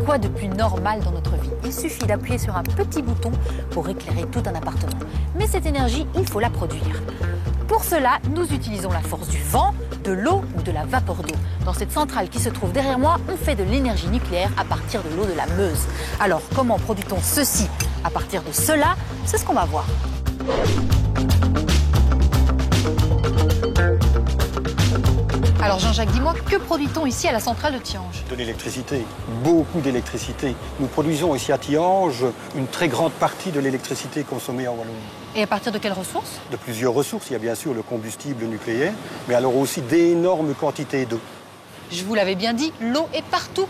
Quoi de plus normal dans notre vie? Il suffit d'appuyer sur un petit bouton pour éclairer tout un appartement. Mais cette énergie, il faut la produire. Pour cela, nous utilisons la force du vent, de l'eau ou de la vapeur d'eau. Dans cette centrale qui se trouve derrière moi, on fait de l'énergie nucléaire à partir de l'eau de la Meuse. Alors, comment produit-on ceci à partir de cela? C'est ce qu'on va voir. Alors Jean-Jacques, dis-moi, que produit-on ici à la centrale de Thiange? De l'électricité, beaucoup d'électricité. Nous produisons ici à Thiange une très grande partie de l'électricité consommée en Wallonie. Et à partir de quelles ressources? De plusieurs ressources. Il y a bien sûr le combustible nucléaire, mais alors aussi d'énormes quantités d'eau. Je vous l'avais bien dit, l'eau est partout.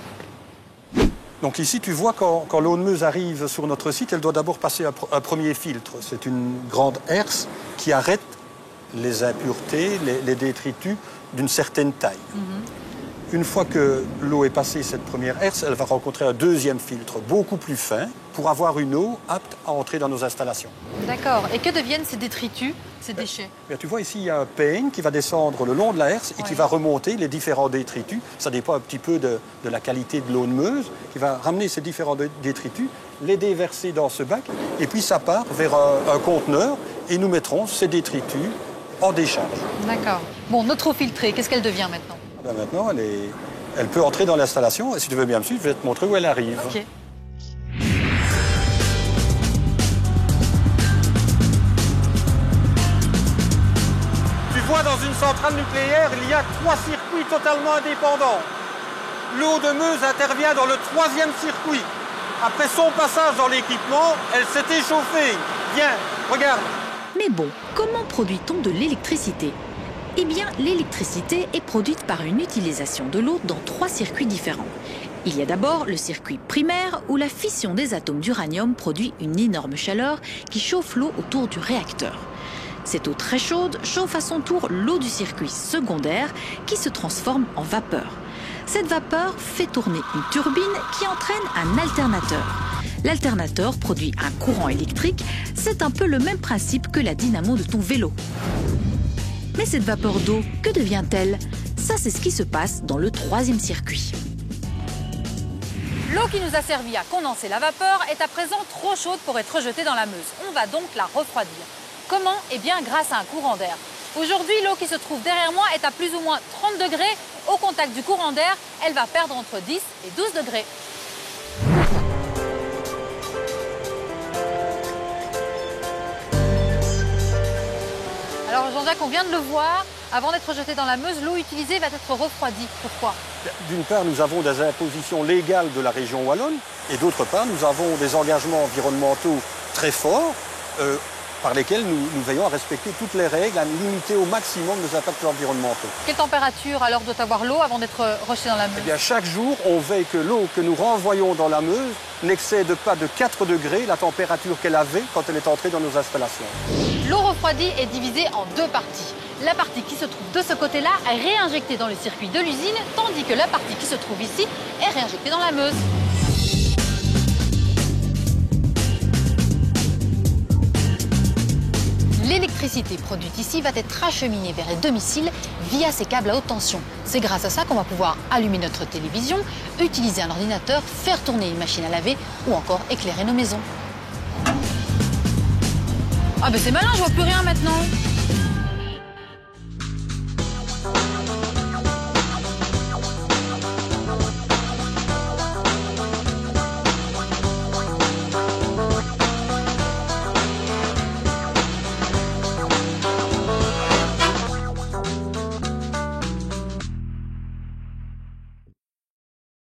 Donc ici, tu vois, quand l'eau de Meuse arrive sur notre site, elle doit d'abord passer un premier filtre. C'est une grande herse qui arrête les impuretés, les détritus d'une certaine taille. Une fois que l'eau est passée cette première herse, elle va rencontrer un deuxième filtre beaucoup plus fin pour avoir une eau apte à entrer dans nos installations. D'accord. Et que deviennent ces détritus, ces déchets? Bien, tu vois ici, il y a un peigne qui va descendre le long de la herse et qui va remonter les différents détritus. Ça dépend un petit peu de la qualité de l'eau de Meuse, qui va ramener ces différents détritus, les déverser dans ce bac, et puis ça part vers un conteneur et nous mettrons ces détritus en décharge. D'accord. Bon, notre eau filtrée, qu'est-ce qu'elle devient maintenant? Ben maintenant, elle peut entrer dans l'installation. Et si tu veux bien me suivre, je vais te montrer où elle arrive. Ok. Tu vois, dans une centrale nucléaire, il y a 3 circuits totalement indépendants. L'eau de Meuse intervient dans le 3e circuit. Après son passage dans l'équipement, elle s'est échauffée. Viens, regarde. Mais bon, comment produit-on de l'électricité? Eh bien, l'électricité est produite par une utilisation de l'eau dans 3 circuits différents. Il y a d'abord le circuit primaire où la fission des atomes d'uranium produit une énorme chaleur qui chauffe l'eau autour du réacteur. Cette eau très chaude chauffe à son tour l'eau du circuit secondaire qui se transforme en vapeur. Cette vapeur fait tourner une turbine qui entraîne un alternateur. L'alternateur produit un courant électrique, c'est un peu le même principe que la dynamo de ton vélo. Mais cette vapeur d'eau, que devient-elle? Ça, c'est ce qui se passe dans le 3e circuit. L'eau qui nous a servi à condenser la vapeur est à présent trop chaude pour être rejetée dans la Meuse. On va donc la refroidir. Comment? Eh bien, grâce à un courant d'air. Aujourd'hui, l'eau qui se trouve derrière moi est à plus ou moins 30 degrés. Au contact du courant d'air, elle va perdre entre 10 et 12 degrés. Alors Jean-Jacques, on vient de le voir, avant d'être rejetée dans la Meuse, l'eau utilisée va être refroidie. Pourquoi? D'une part, nous avons des impositions légales de la région wallonne, et d'autre part, nous avons des engagements environnementaux très forts, par lesquels nous veillons à respecter toutes les règles, à limiter au maximum nos impacts environnementaux. Quelle température alors doit avoir l'eau avant d'être rejetée dans la Meuse? Eh bien, chaque jour, on veille que l'eau que nous renvoyons dans la Meuse n'excède pas de 4 degrés la température qu'elle avait quand elle est entrée dans nos installations. L'eau refroidie est divisée en 2 parties. La partie qui se trouve de ce côté-là est réinjectée dans le circuit de l'usine, tandis que la partie qui se trouve ici est réinjectée dans la Meuse. L'électricité produite ici va être acheminée vers les domiciles via ces câbles à haute tension. C'est grâce à ça qu'on va pouvoir allumer notre télévision, utiliser un ordinateur, faire tourner une machine à laver ou encore éclairer nos maisons. Ah ben c'est malin, je vois plus rien maintenant.